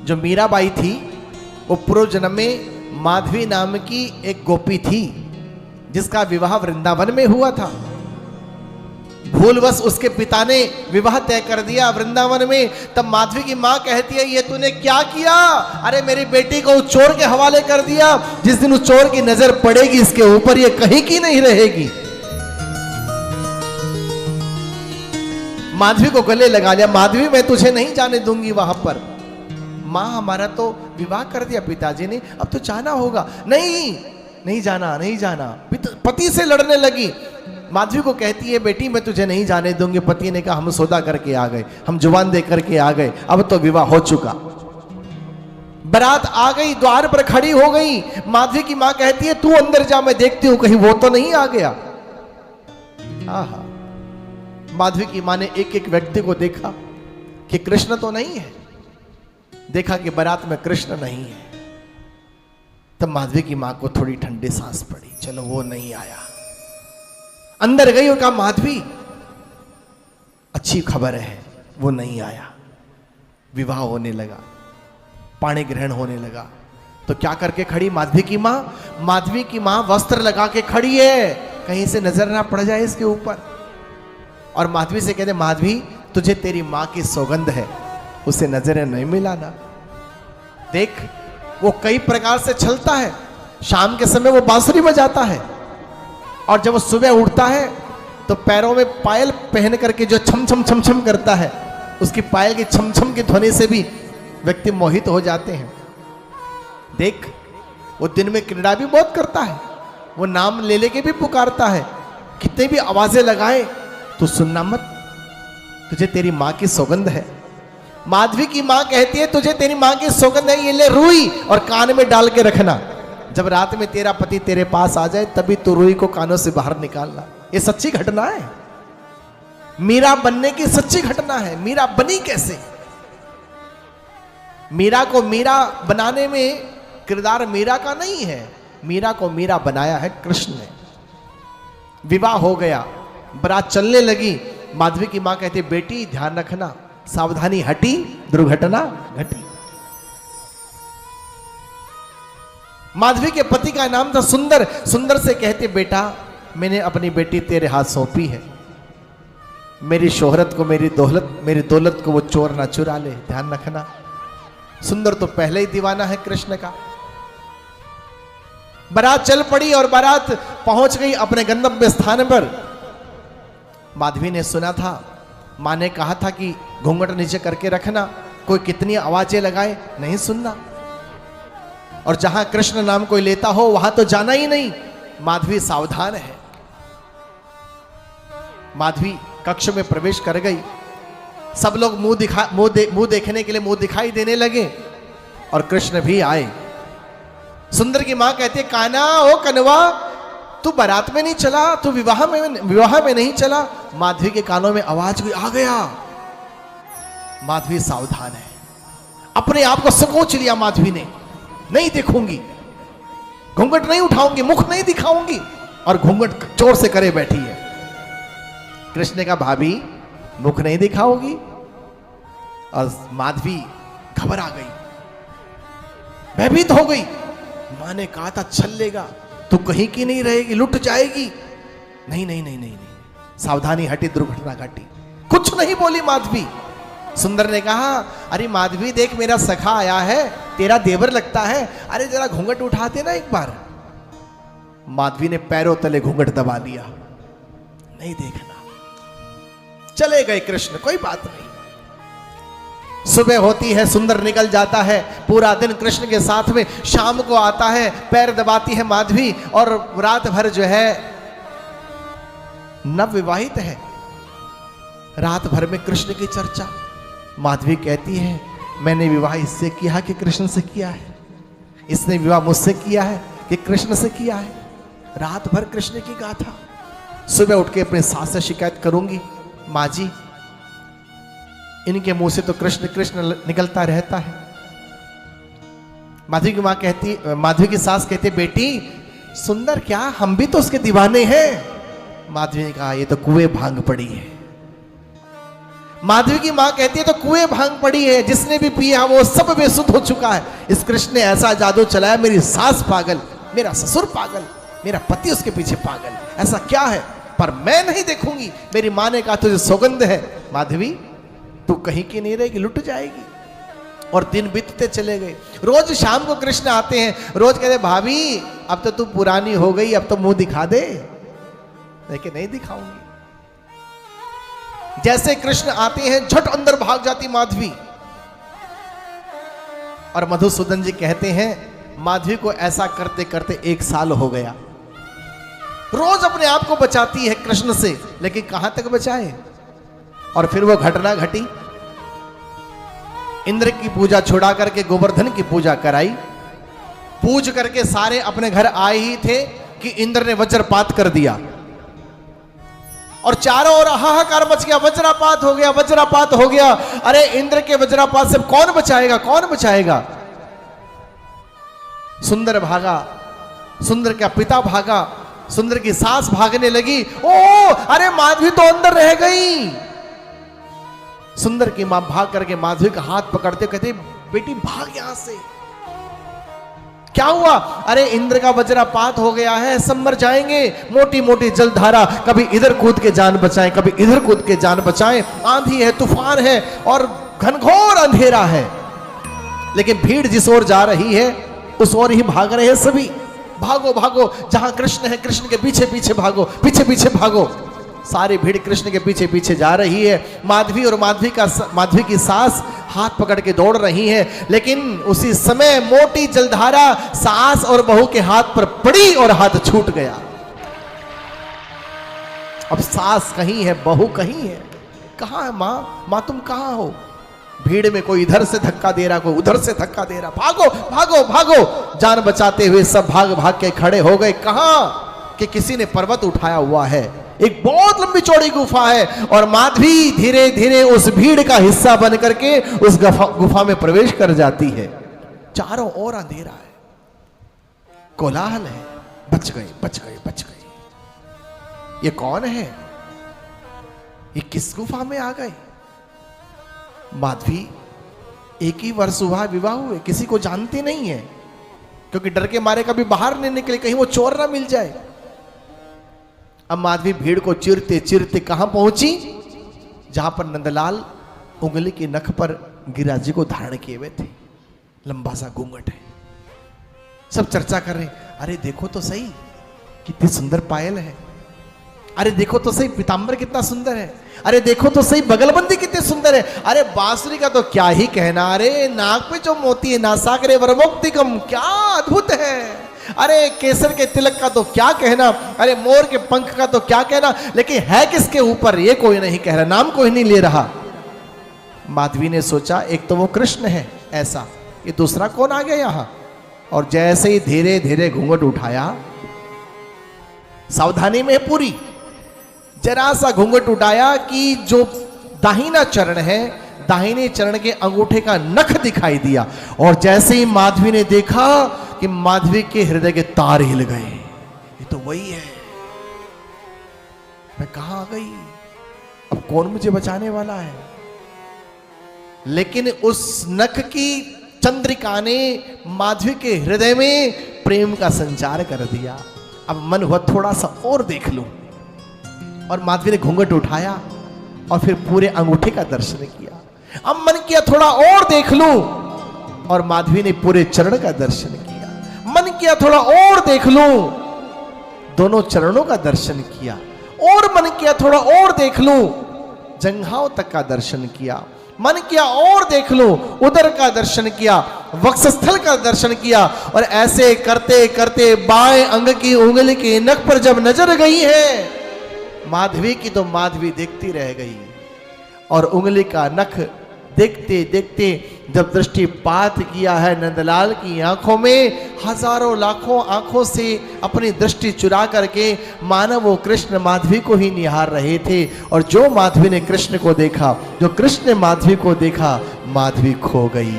जो मीराबाई थी वो पूर्व जन्म में माधवी नाम की एक गोपी थी जिसका विवाह वृंदावन में हुआ था। भूलवश उसके पिता ने विवाह तय कर दिया वृंदावन में। तब माधवी की मां कहती है, ये तूने क्या किया? अरे मेरी बेटी को उस चोर के हवाले कर दिया। जिस दिन उस चोर की नजर पड़ेगी इसके ऊपर, ये कहीं की नहीं रहेगी। माधवी को गले लगा लिया, माधवी मैं तुझे नहीं जाने दूंगी वहां पर। मां हमारा तो विवाह कर दिया पिताजी ने, अब तो जाना होगा। नहीं नहीं जाना, नहीं जाना। पति से लड़ने लगी। माधवी को कहती है, बेटी मैं तुझे नहीं जाने दूंगी। पति ने कहा, हम सौदा करके आ गए, हम जुबान दे करके आ गए, अब तो विवाह हो चुका। बारात आ गई, द्वार पर खड़ी हो गई। माधवी की मां कहती है, तू अंदर जा, मैं देखती हूं कहीं वो तो नहीं आ गया। आहा, माधवी की मां ने एक एक व्यक्ति को देखा कि कृष्ण तो नहीं है। देखा कि बारात में कृष्ण नहीं है। तब माधवी की मां को थोड़ी ठंडी सांस पड़ी, चलो वो नहीं आया। अंदर गई और कहा, माधवी अच्छी खबर है, वो नहीं आया। विवाह होने लगा, पाणी ग्रहण होने लगा। तो क्या करके खड़ी माधवी की मां? माधवी की मां वस्त्र लगा के खड़ी है, कहीं से नजर ना पड़ जाए इसके ऊपर। और माधवी से कहते, माधवी तुझे तेरी मां की सौगंध है, उसे नजरें नहीं मिलाना। देख वो कई प्रकार से चलता है। शाम के समय वो बांसुरी बजाता है, और जब वो सुबह उठता है तो पैरों में पायल पहन करके जो छम छम छम छम करता है, उसकी पायल की छम छम की ध्वनि से भी व्यक्ति मोहित हो जाते हैं। देख वो दिन में क्रीड़ा भी बहुत करता है, वो नाम ले लेके भी पुकारता है। कितने भी आवाजें लगाए तो सुनना मत, तुझे तेरी मां की सौगंध है। माधवी की मां कहती है, तुझे तेरी मां की सौगंध है, ये ले रुई और कान में डाल के रखना। जब रात में तेरा पति तेरे पास आ जाए तभी तू रुई को कानों से बाहर निकालना। ये सच्ची घटना है, मीरा बनने की सच्ची घटना है। मीरा बनी कैसे? मीरा को मीरा बनाने में किरदार मीरा का नहीं है, मीरा को मीरा बनाया है कृष्ण ने। विवाह हो गया, बारात चलने लगी। माधवी की मां कहती, बेटी ध्यान रखना, सावधानी हटी दुर्घटना घटी। माधवी के पति का नाम था सुंदर। सुंदर से कहते, बेटा मैंने अपनी बेटी तेरे हाथ सौंपी है, मेरी शोहरत को, मेरी दौलत को वो चोर ना चुरा ले, ध्यान रखना। सुंदर तो पहले ही दीवाना है कृष्ण का। बारात चल पड़ी और बारात पहुंच गई अपने गंतव्य स्थान पर। माधवी ने सुना था, मां ने कहा था कि घूंघट नीचे करके रखना, कोई कितनी आवाजें लगाए नहीं सुनना, और जहां कृष्ण नाम कोई लेता हो वहां तो जाना ही नहीं। माधवी सावधान है। माधवी कक्ष में प्रवेश कर गई। सब लोग मुंह देखने के लिए मुंह दिखाई देने लगे, और कृष्ण भी आए। सुंदर की मां कहती है, कान्हा ओ कनवा, तू बारात में नहीं चला, तू विवाह में नहीं चला। माधवी के कानों में आवाज हुई, आ गया। माधवी सावधान है, अपने आप को संकोच लिया माधवी ने, नहीं देखूंगी, घूंघट नहीं उठाऊंगी, मुख नहीं दिखाऊंगी, और घूंघट जोर से करे बैठी है। कृष्ण का, भाभी मुख नहीं दिखाओगी? और माधवी घबरा गई, भयभीत हो गई। मां ने कहा था चलेगा, तू कहीं की नहीं रहेगी, लुट जाएगी। नहीं नहीं नहीं नहीं नहीं, सावधानी हटी दुर्घटना घटी। कुछ नहीं बोली माधवी। सुंदर ने कहा, अरे माधवी देख, मेरा सखा आया है, तेरा देवर लगता है, अरे जरा घूंघट उठाते ना एक बार। माधवी ने पैरों तले घूंघट दबा लिया, नहीं देखना। चले गए कृष्ण, कोई बात नहीं। सुबह होती है, सुंदर निकल जाता है, पूरा दिन कृष्ण के साथ में। शाम को आता है, पैर दबाती है माधवी, और रात भर जो है नव विवाहित है, रात भर में कृष्ण की चर्चा। माधवी कहती है, मैंने विवाह इससे किया कि कृष्ण से किया है, इसने विवाह मुझसे किया है कि कृष्ण से किया है। रात भर कृष्ण की गाथा। सुबह उठ के अपने सास से शिकायत करूंगी, माँ जी इनके मुंह से तो कृष्ण कृष्ण निकलता रहता है। माधवी की मां कहती, माधवी की सास कहती, बेटी सुंदर क्या, हम भी तो उसके दीवाने हैं। माधवी ने कहा, ये तो कुएं भांग पड़ी है। माधवी की मां कहती है तो कुएं भांग पड़ी है, जिसने भी पिया वो सब बेसुध हो चुका है। इस कृष्ण ने ऐसा जादू चलाया, मेरी सास पागल, मेरा ससुर पागल, मेरा पति उसके पीछे पागल, ऐसा क्या है, पर मैं नहीं देखूंगी। मेरी मां ने कहा तुझे सौगंध है माधवी, तू कहीं की नहीं रहेगी, लुट जाएगी। और दिन बीतते चले गए। रोज शाम को कृष्ण आते हैं, रोज कहते भाभी अब तो तू पुरानी हो गई, अब तो मुंह दिखा दे, लेकिन नहीं दिखाऊंगी। जैसे कृष्ण आते हैं झट अंदर भाग जाती माधवी। और मधुसूदन जी कहते हैं माधवी को ऐसा करते करते 1 साल हो गया। रोज अपने आप को बचाती है कृष्ण से, लेकिन कहां तक बचाए। और फिर वो घटना घटी, इंद्र की पूजा छुड़ा करके गोवर्धन की पूजा कराई। पूज करके सारे अपने घर आए ही थे कि इंद्र ने वज्रपात कर दिया और चारों ओर हाहाकार मच गया, वज्रपात हो गया, वज्रपात हो गया। अरे इंद्र के वज्रपात से कौन बचाएगा, कौन बचाएगा। सुंदर भागा, सुंदर का पिता भागा, सुंदर की सास भागने लगी। ओ अरे माधवी तो अंदर रह गई। सुंदर की मां भाग करके माधवी का हाथ पकड़ते कहते बेटी भाग यहां से। क्या हुआ, अरे इंद्र का वज्रपात हो गया है, सब मर जाएंगे। मोटी मोटी जलधारा, कभी इधर कूद के जान बचाएं, कभी इधर कूद के जान बचाएं। आंधी है, तूफान है और घनघोर अंधेरा है, लेकिन भीड़ जिस ओर जा रही है उस ओर ही भाग रहे हैं सभी। भागो भागो, जहां कृष्ण है कृष्ण के पीछे पीछे भागो, पीछे पीछे भागो। सारी भीड़ कृष्ण के पीछे पीछे जा रही है। माधवी और माधवी की सास हाथ पकड़ के दौड़ रही है, लेकिन उसी समय मोटी जलधारा सास और बहू के हाथ पर पड़ी और हाथ छूट गया। अब सास कहीं है, बहू कहीं है। कहां है मां, मां तुम कहां हो। भीड़ में कोई इधर से धक्का दे रहा, कोई उधर से धक्का दे रहा। भागो भागो भागो, जान बचाते हुए सब भाग भाग के खड़े हो गए। कहां कि किसी ने पर्वत उठाया हुआ है, एक बहुत लंबी चौड़ी गुफा है और माधवी धीरे धीरे उस भीड़ का हिस्सा बन करके उस गुफा में प्रवेश कर जाती है। चारों ओर अंधेरा है, कोलाहल है। बच गए बच गए बच गए। ये कौन है, ये किस गुफा में आ गए। माधवी 1 ही वर्ष हुआ विवाह हुए, किसी को जानती नहीं है, क्योंकि डर के मारे कभी बाहर नहीं निकले, कहीं वो चोर ना मिल जाए। अब माधवी भीड़ को चिरते चिरते कहां पहुंची, जहां पर नंदलाल उंगली के नख पर गिरिराज जी को धारण किए हुए थे। लंबा सा घूंघट है, सब चर्चा कर रहे। अरे देखो तो सही कितनी सुंदर पायल है, अरे देखो तो सही पीतांबर कितना सुंदर है, अरे देखो तो सही बगलबंदी कितनी सुंदर है, अरे बांसुरी का तो क्या ही कहना, अरे नाक पे जो मोती है, नासाग्रे वरमोक्तिकम, क्या अद्भुत है, अरे केसर के तिलक का तो क्या कहना, अरे मोर के पंख का तो क्या कहना, लेकिन है किसके ऊपर ये कोई नहीं कह रहा, नाम कोई नहीं ले रहा। माधवी ने सोचा एक तो वो कृष्ण है ऐसा, ये दूसरा कौन आ गया यहां। और जैसे ही धीरे धीरे घूंघट उठाया, सावधानी में पूरी, जरा सा घूंघट उठाया कि जो दाहिना चरण है, दाहिने चरण के अंगूठे का नख दिखाई दिया। और जैसे ही माधवी ने देखा कि माधवी के हृदय के तार हिल गए, ये तो वही है, मैं कहां आ गई, अब कौन मुझे बचाने वाला है। लेकिन उस नख की चंद्रिका ने माधवी के हृदय में प्रेम का संचार कर दिया। अब मन हुआ थोड़ा सा और देख लूं, और माधवी ने घूंघट उठाया और फिर पूरे अंगूठे का दर्शन किया। अब मन किया थोड़ा और देख लूं, और माधवी ने पूरे चरण का दर्शन किया। मन किया थोड़ा और देख लूं, दोनों चरणों का दर्शन किया। और मन किया थोड़ा और देख लूं, जंघाओं तक का दर्शन किया। मन किया और देख लूं, उदर का दर्शन किया, वक्षस्थल का दर्शन किया। और ऐसे करते करते बाएं अंग की उंगली के नख पर जब नजर गई है माधवी की, तो माधवी देखती रह गई। और उंगली का नख देखते देखते जब दृष्टिपात किया है नंदलाल की आंखों में, हजारों लाखों आंखों से अपनी दृष्टि चुरा करके मानो वो कृष्ण माधवी को ही निहार रहे थे। और जो माधवी ने कृष्ण को देखा, जो कृष्ण ने माधवी को देखा, माधवी खो गई।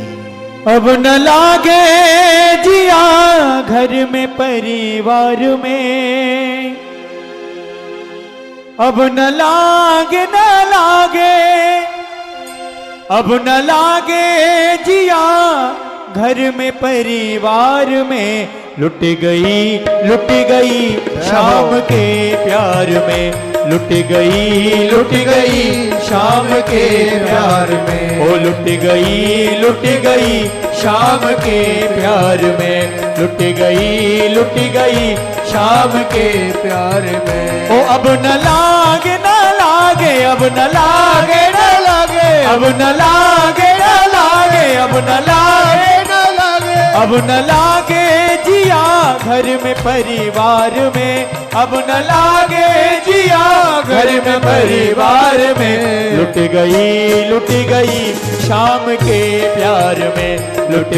अब न लागे जिया घर में परिवार में, अब न लागे अब न लागे जिया घर में परिवार में, लुट गई शाम के प्यार में, लुट गई शाम के प्यार में, ओ लुट गई शाम के प्यार में, लुट गई शाम के प्यार में। ओ अब न लागे अब न लागे अब न लागे अब न लागे जिया घर में परिवार में, अब न लागे जिया घर में परिवार में, लुट गई शाम के प्यार में, लुट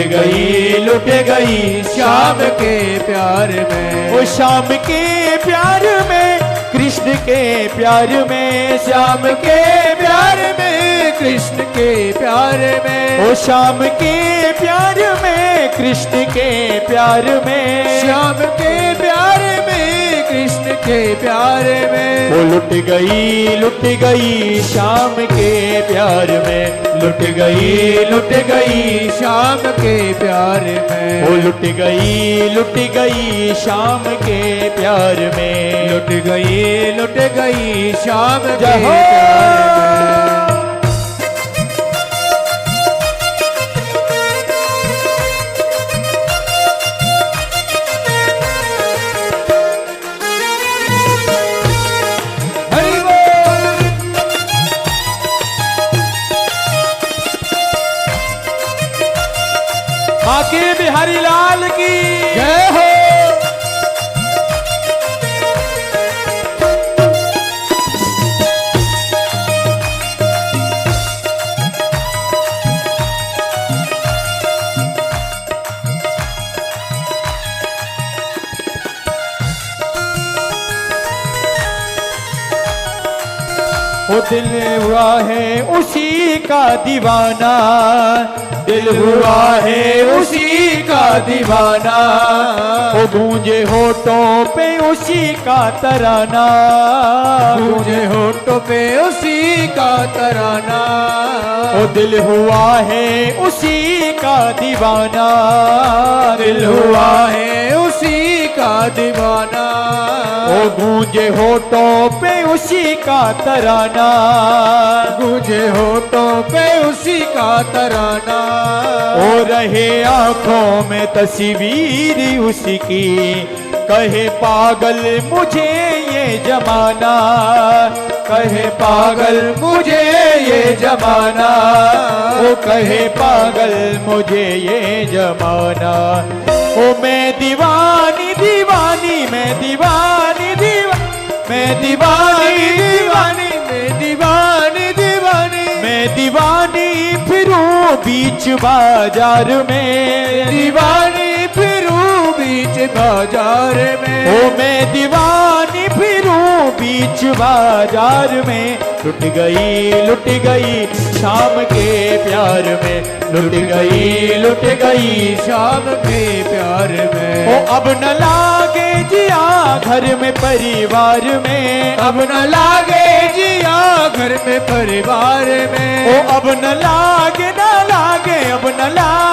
गई शाम के प्यार में। ओ शाम के प्यार में कृष्ण के प्यार में, श्याम के प्यार में कृष्ण के प्यार में, ओ शाम के प्यार में कृष्ण के प्यार में, श्याम के प्यार में कृष्ण के प्यार में। वो लुट गई शाम के प्यार में, लुट गई शाम के प्यार में। वो लुट गई शाम के प्यार में, लुट गई शाम के प्यार में। बाकी बिहारी लाल की जय हो। वो दिल हुआ है उसी का दीवाना, दिल हुआ है उसी का दीवाना, वो गूंजे होठों पे उसी का तराना, गूंजे होठों पे उसी का तराना। वो दिल हुआ है उसी का दीवाना, दिल हुआ है उसी का दीवाना, वो गूंजे होठों पे उसी का तराना, गूंजे होठों पे उसी का तराना। ओ रहे आंखों में तस्वीर उसकी, कहे पागल मुझे ये जमाना, कहे पागल मुझे ये जमाना, ओ कहे पागल मुझे ये जमाना। ओ मैं दीवानी दीवानी मैं दीवानी मैं दीवानी दीवानी मैं दीवानी दीवानी मैं दीवानी फिरूं बीच बाजार में, दीवानी फिरूं बीच बाजार में। ओ मैं दीवानी फिरूं बीच बाजार में, लुट गई शाम के प्यार में, लुट गई शाम के प्यार में। ओ अब न लागे जिया घर में परिवार में, अब न लागे जिया घर में परिवार में। ओ अब न लागे अब न लागे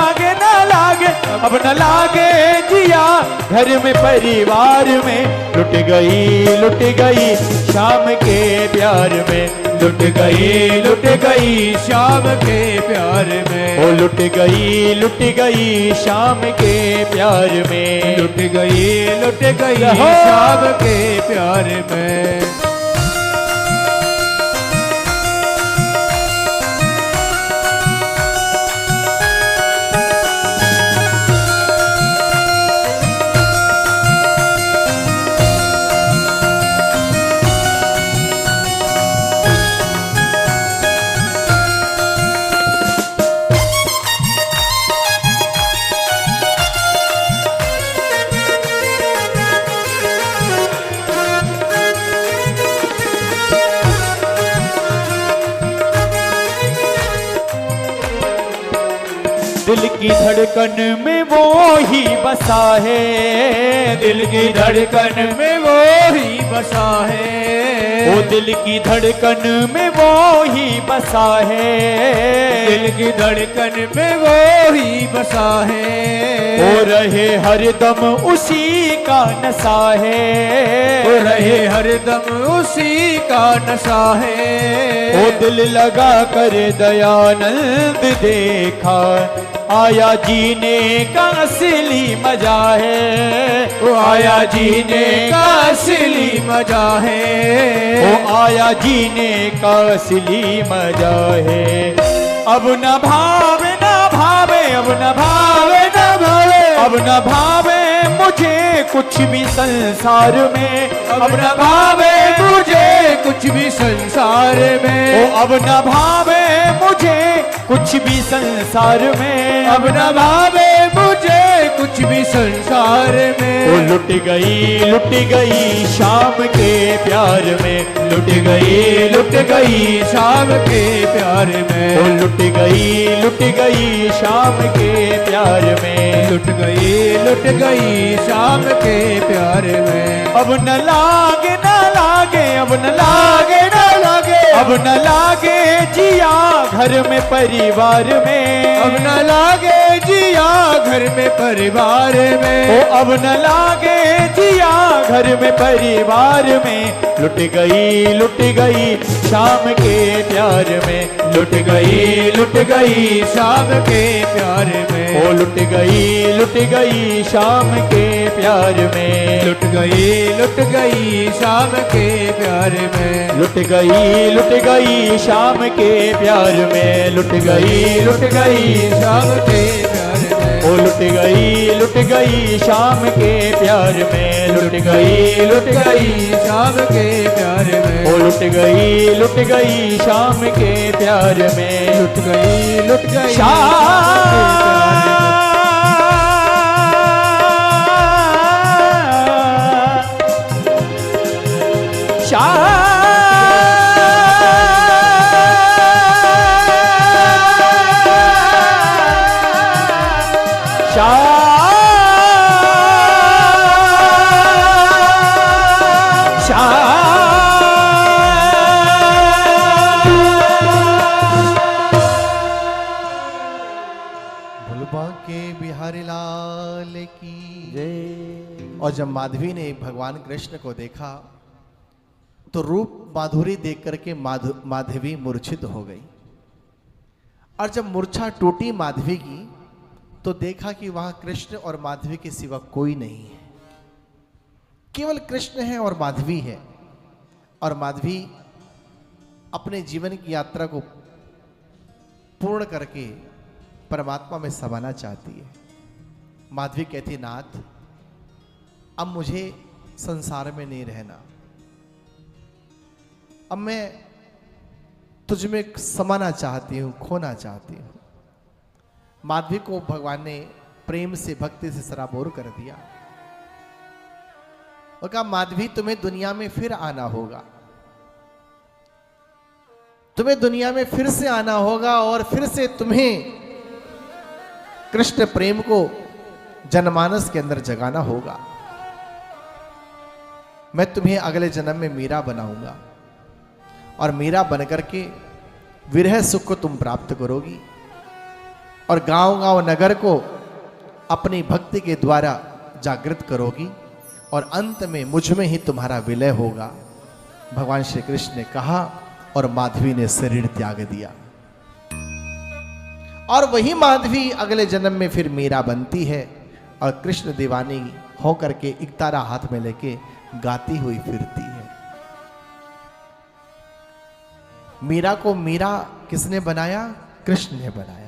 अब न लागे जिया घर में परिवार में, लुट गई शाम के प्यार में, लुट गई शाम के प्यार में। ओ लुट गई शाम के प्यार में, लुट गई शाम के प्यार में। की धड़कन में वो ही बसा है, दिल की धड़कन में वो ही बसा है, ओ दिल की धड़कन में वो ही बसा है, दिल की धड़कन में वो ही बसा है, ओ रहे हरदम उसी का नशा है, वो रहे हरदम उसी का नशा है, ओ दिल लगा कर दयानंद देखा, आया जीने का असली मजा है, वो आया जीने का असली मजा है, ओ आया जीने का असली मजा है। अब न भावे न भावे, अब न भावे न भावे, अब न भावे मुझे कुछ भी संसार में, अब न भावे मुझे कुछ भी संसार में, ओ अब न भावे मुझे कुछ भी संसार में, अब न भावे मुझे कुछ भी संसार में, ओ लुट गई शाम के प्यार में, लुट गई शाम के प्यार में, ओ लुट गई शाम के प्यार में, लुट गई शाम के प्यार में, अब न लागे अब न लागे अब न लागे जिया घर में परिवार में, अब न लागे जिया घर में परिवार में, ओ अब न लागे जिया घर में परिवार में, लुट गई शाम के प्यार में, लुट गई शाम के प्यार में, ओ लुट गई शाम के प्यार में, लुट गई शाम के प्यार में, लुट गई शाम के प्यार में, लुट गई शाम के प्यार में, ओ लुट गई शाम के प्यार में, लुट गई शाम के प्यार में, ओ लुट गई शाम के प्यार में, लुट गई भोलबा के बिहारी लाल की। और जब माधवी ने भगवान कृष्ण को देखा तो रूप माधुरी देख करके माधवी मूर्छित हो गई। और जब मूर्छा टूटी माधवी की तो देखा कि वहां कृष्ण और माधवी के सिवा कोई नहीं है, केवल कृष्ण है और माधवी है। और माधवी अपने जीवन की यात्रा को पूर्ण करके परमात्मा में समाना चाहती है। माधवी कहती, नाथ अब मुझे संसार में नहीं रहना, अब मैं तुझ में समाना चाहती हूं, खोना चाहती हूं। माधवी को भगवान ने प्रेम से, भक्ति से सराबोर कर दिया और कहा, माधवी तुम्हें दुनिया में फिर आना होगा, तुम्हें दुनिया में फिर से आना होगा और फिर से तुम्हें कृष्ण प्रेम को जनमानस के अंदर जगाना होगा। मैं तुम्हें अगले जन्म में मीरा बनाऊंगा और मीरा बनकर के विरह सुख को तुम प्राप्त करोगी और गांव-गांव नगर को अपनी भक्ति के द्वारा जागृत करोगी और अंत में मुझ में ही तुम्हारा विलय होगा। भगवान श्री कृष्ण ने कहा और माधवी ने शरीर त्याग दिया। और वही माधवी अगले जन्म में फिर मीरा बनती है और कृष्ण दीवानी होकर के इकतारा हाथ में लेके गाती हुई फिरती है। मीरा को मीरा किसने बनाया? कृष्ण ने बनाया।